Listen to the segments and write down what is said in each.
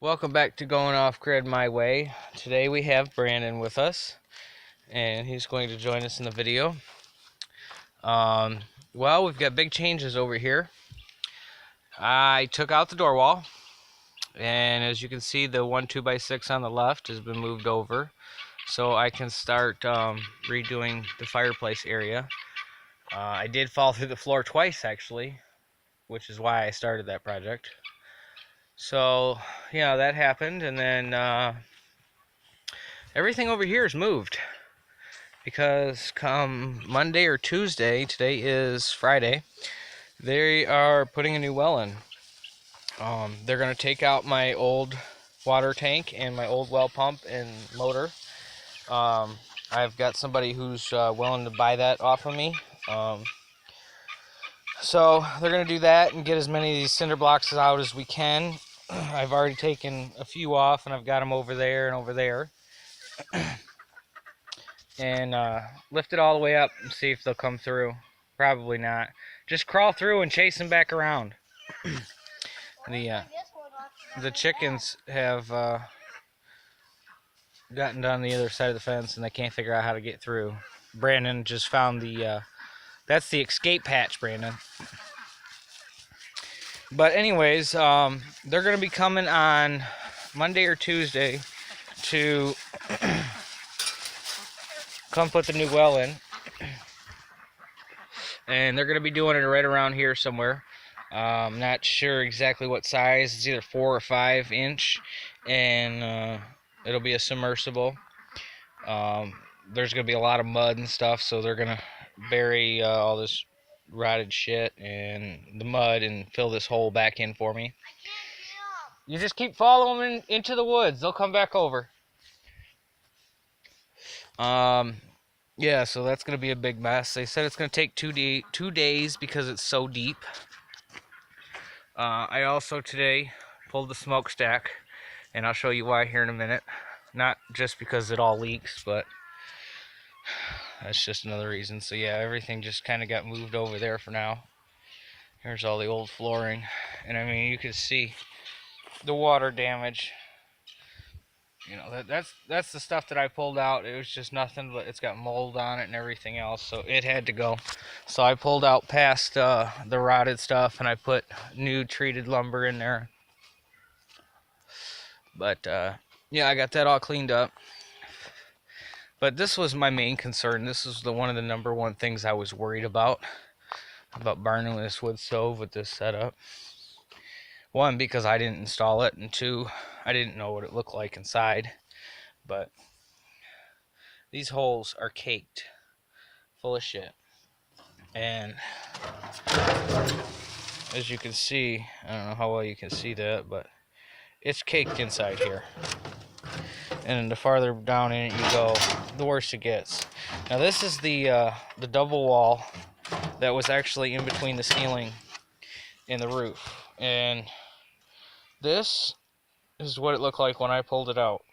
Welcome back to Going Off Grid My Way. Today we have Brandon with us, and he's going to join us in the video. Um, well, we've got big changes over here. I took out the door wall, and as you can see, the 1 2x6 on the left has been moved over, so I can start redoing the fireplace area. I did fall through the floor twice, actually, which is why I started that project. So, yeah, that happened, and then everything over here is moved. Because come Monday or Tuesday, today is Friday, they are putting a new well in. They're going to take out my old water tank and my old well pump and motor. I've got somebody who's willing to buy that off of me. So they're going to do that and get as many of these cinder blocks out as we can. I've already taken a few off, and I've got them over there and over there. And lift it all the way up and see if they'll come through. Probably not. Just crawl through and chase them back around. The chickens have gotten down the other side of the fence and they can't figure out how to get through. Brandon just found the that's the escape hatch, Brandon. But anyways, they're going to be coming on Monday or Tuesday to come put the new well in. And they're going to be doing it right around here somewhere. Not sure exactly what size. It's either 4 or 5 inch, and it'll be a submersible. There's going to be a lot of mud and stuff, so they're going to bury all this rotted shit and the mud and fill this hole back in for me. You just keep following them into the woods. They'll come back over. Yeah, so that's going to be a big mess. They said it's going to take 2 days because it's so deep. I also today pulled the smokestack, and I'll show you why here in a minute. Not just because it all leaks, but that's just another reason. So yeah, everything just kind of got moved over there for now. Here's all the old flooring, and I mean, you can see the water damage. You know, that's the stuff that I pulled out. It was just nothing, but it's got mold on it and everything else, so it had to go. So I pulled out past the rotted stuff, and I put new treated lumber in there. But yeah, I got that all cleaned up. But this was my main concern. This is one of the number one things I was worried about burning this wood stove with this setup. One, because I didn't install it, and two, I didn't know what it looked like inside. But these holes are caked full of shit. And as you can see, I don't know how well you can see that, but it's caked inside here. And the farther down in it you go, the worse it gets. Now this is the double wall that was actually in between the ceiling and the roof. And this is what it looked like when I pulled it out.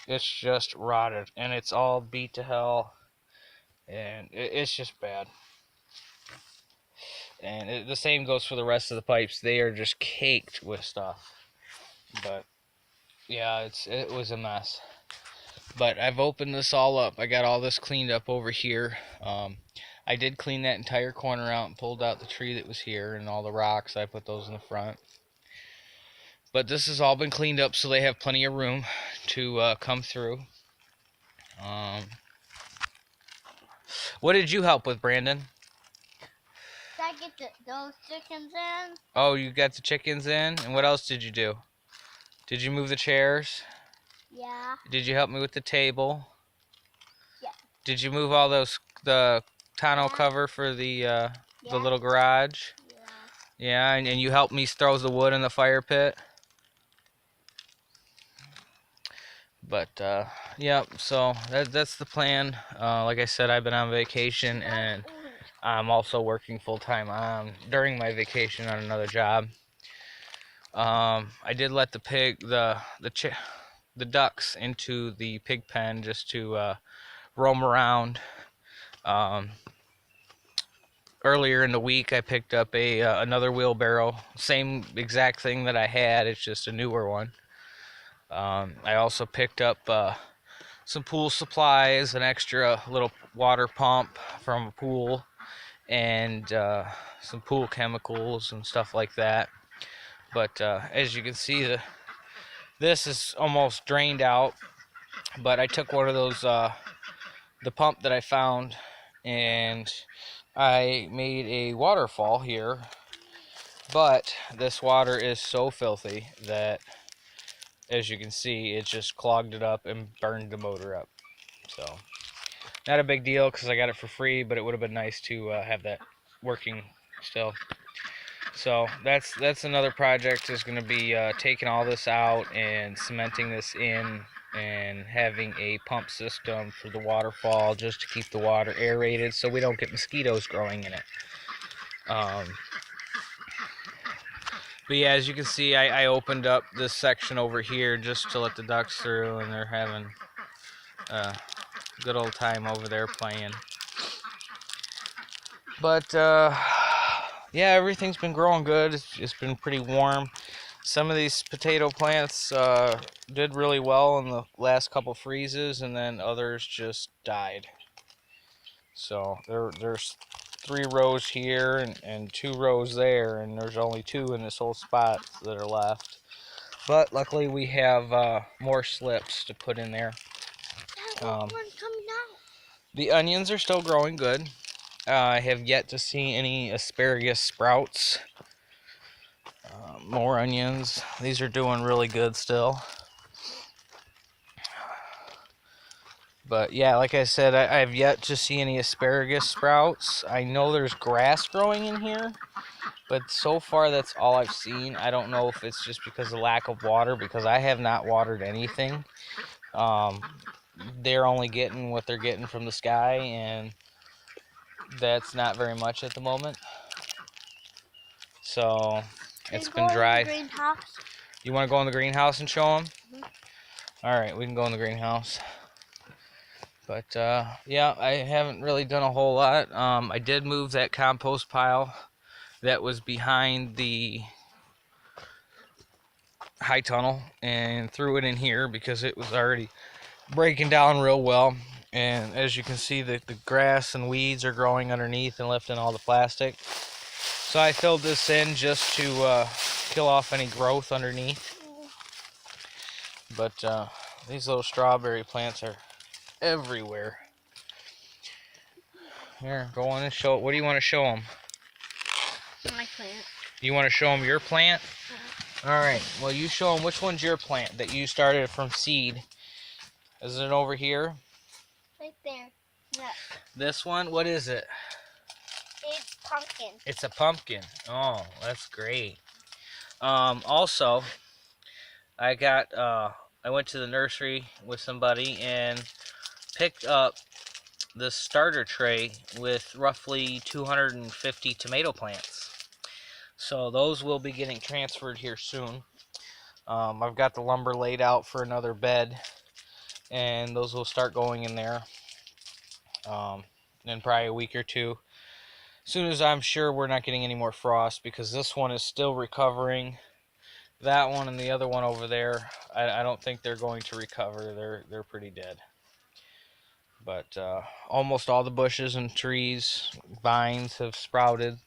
It's just rotted, and it's all beat to hell, and it's just bad. And the same goes for the rest of the pipes. They are just caked with stuff. But yeah, it was a mess. But I've opened this all up. I got all this cleaned up over here. I did clean that entire corner out and pulled out the tree that was here and all the rocks. I put those in the front. But this has all been cleaned up, so they have plenty of room to come through. What did you help with, Brandon? Did I get those chickens in? Oh, you got the chickens in? And what else did you do? Did you move the chairs? Yeah. Did you help me with the table? Yeah. Did you move all the tonneau cover for the little garage? Yeah. Yeah, and you helped me throw the wood in the fire pit? But yeah, so that's the plan. Like I said, I've been on vacation, and I'm also working full-time during my vacation on another job. I did let the ducks into the pig pen just to roam around. earlier in the week I picked up another wheelbarrow, same exact thing that I had, it's just a newer one. I also picked up some pool supplies, an extra little water pump from a pool, and some pool chemicals and stuff like that. But as you can see, this is almost drained out. But I took one of those, the pump that I found, and I made a waterfall here. But this water is so filthy that, as you can see, it just clogged it up and burned the motor up. So, not a big deal because I got it for free, but it would have been nice to have that working still. So that's another project, is going to be taking all this out and cementing this in and having a pump system for the waterfall just to keep the water aerated so we don't get mosquitoes growing in it. But yeah, as you can see, I opened up this section over here just to let the ducks through, and they're having a good old time over there playing. But yeah, everything's been growing good. It's been pretty warm. Some of these potato plants did really well in the last couple freezes, and then others just died. So there's 3 rows here and 2 rows there, and there's only 2 in this whole spot that are left. But luckily we have more slips to put in there. One coming out. The onions are still growing good. I have yet to see any asparagus sprouts. More onions. These are doing really good still. But yeah, like I said, I have yet to see any asparagus sprouts. I know there's grass growing in here, but so far that's all I've seen. I don't know if it's just because of lack of water, because I have not watered anything. They're only getting what they're getting from the sky, and that's not very much at the moment. So it's been dry. You want to go in the greenhouse and show them? All right, we can go in the greenhouse. But yeah, I haven't really done a whole lot. I did move that compost pile that was behind the high tunnel and threw it in here because it was already breaking down real well. And as you can see, the grass and weeds are growing underneath and lifting all the plastic. So I filled this in just to kill off any growth underneath. But these little strawberry plants are everywhere. Here, go on and show it. What do you want to show them? My plant. You want to show them your plant? All right. Well, you show them which one's your plant that you started from seed. Is it over here? Right there. Yeah. This one? What is it? It's pumpkin. It's a pumpkin. Oh, that's great. Also, I went to the nursery with somebody and picked up this starter tray with roughly 250 tomato plants. So those will be getting transferred here soon. I've got the lumber laid out for another bed, and those will start going in there in probably a week or two. As soon as I'm sure we're not getting any more frost, because this one is still recovering. That one and the other one over there, I don't think they're going to recover. They're pretty dead. But almost all the bushes and trees, vines have sprouted.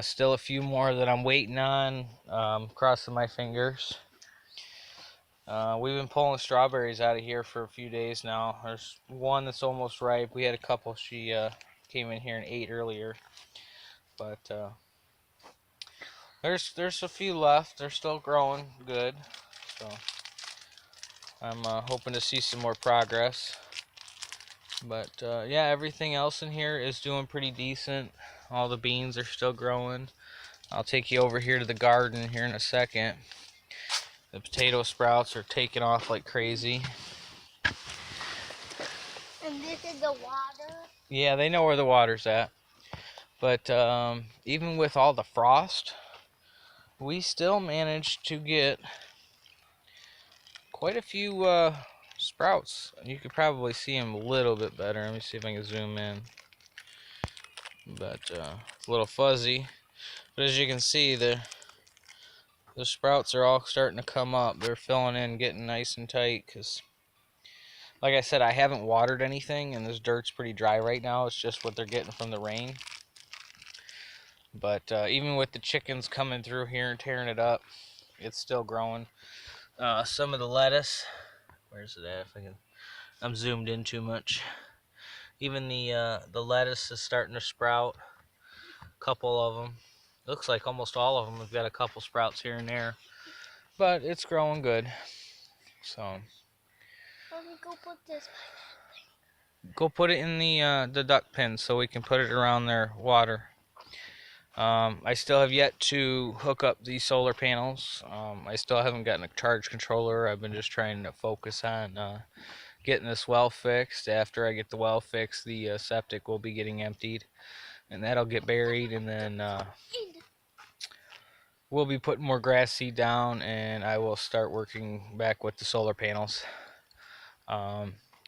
Still a few more that I'm waiting on, crossing my fingers. We've been pulling strawberries out of here for a few days now. There's one that's almost ripe. We had a couple she came in here and ate earlier. But there's a few left. They're still growing good. So I'm hoping to see some more progress. But yeah, everything else in here is doing pretty decent. All the beans are still growing. I'll take you over here to the garden here in a second. The potato sprouts are taking off like crazy. And this is the water. Yeah, they know where the water's at. But even with all the frost, we still managed to get quite a few sprouts. You could probably see them a little bit better. Let me see if I can zoom in. but it's a little fuzzy. But as you can see, the sprouts are all starting to come up. They're filling in, getting nice and tight. Cause, like I said, I haven't watered anything, and this dirt's pretty dry right now. It's just what they're getting from the rain. But even with the chickens coming through here and tearing it up, it's still growing. Some of the lettuce, where's it at? If I can, I'm zoomed in too much. Even the lettuce is starting to sprout. A couple of them. Looks like almost all of them have got a couple sprouts here and there, but it's growing good. So Let me go put this. go put it in the duck pen so we can put it around their water. I still have yet to hook up these solar panels. I still haven't gotten a charge controller. I've been just trying to focus on getting this well fixed. After I get the well fixed, the septic will be getting emptied, and that'll get buried, and then we'll be putting more grass seed down, and I will start working back with the solar panels.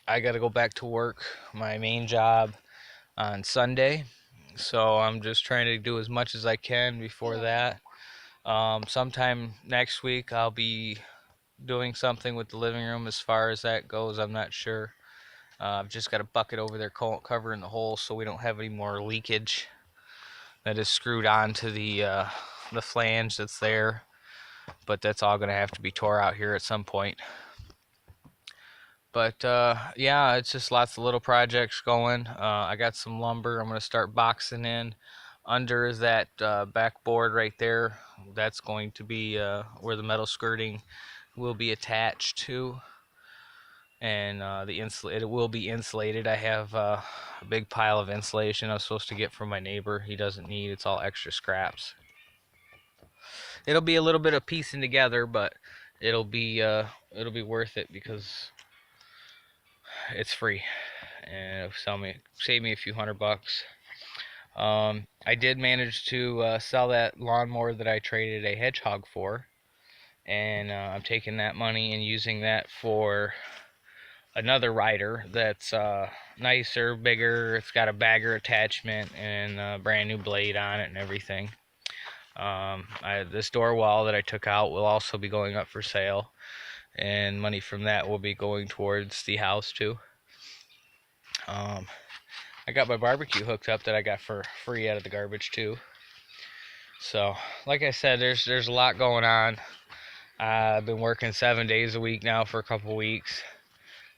I got to go back to work, my main job, on Sunday, so I'm just trying to do as much as I can before that. Sometime next week I'll be doing something with the living room. As far as that goes, I'm not sure. I've just got a bucket over there covering the hole so we don't have any more leakage that is screwed onto the flange that's there. But that's all going to have to be tore out here at some point. But yeah, it's just lots of little projects going. I got some lumber I'm going to start boxing in under that backboard right there. That's going to be where the metal skirting will be attached to, and it will be insulated. I have a big pile of insulation I was supposed to get from my neighbor. He doesn't need. It's all extra scraps. It'll be a little bit of piecing together, but it'll be worth it because it's free, and it'll save me a few $100. I did manage to sell that lawnmower that I traded a hedgehog for, and I'm taking that money and using that for another rider that's nicer, bigger. It's got a bagger attachment and a brand new blade on it and everything. This door wall that I took out will also be going up for sale, and money from that will be going towards the house too. I got my barbecue hooked up that I got for free out of the garbage too. So, like I said, there's a lot going on. I've been working 7 days a week now for a couple weeks,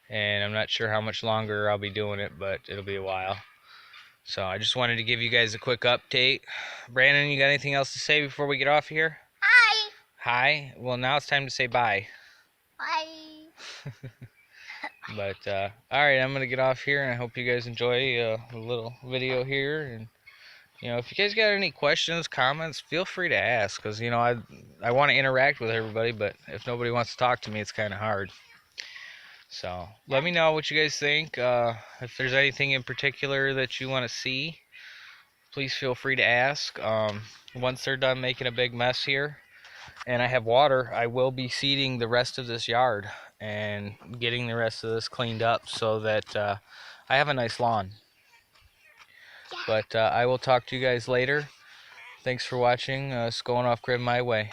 and I'm not sure how much longer I'll be doing it, but it'll be a while. So I just wanted to give you guys a quick update. Brandon, you got anything else to say before we get off here? Hi. Hi. Well, now it's time to say bye. Bye. But all right, I'm gonna get off here, and I hope you guys enjoy a little video here. And if you guys got any questions, comments, feel free to ask, because I want to interact with everybody, but if nobody wants to talk to me, it's kind of hard. So let me know what you guys think. If there's anything in particular that you want to see, please feel free to ask. Once they're done making a big mess here, and I have water, I will be seeding the rest of this yard and getting the rest of this cleaned up so that I have a nice lawn. But I will talk to you guys later. Thanks for watching. It's Going Off Grid My Way.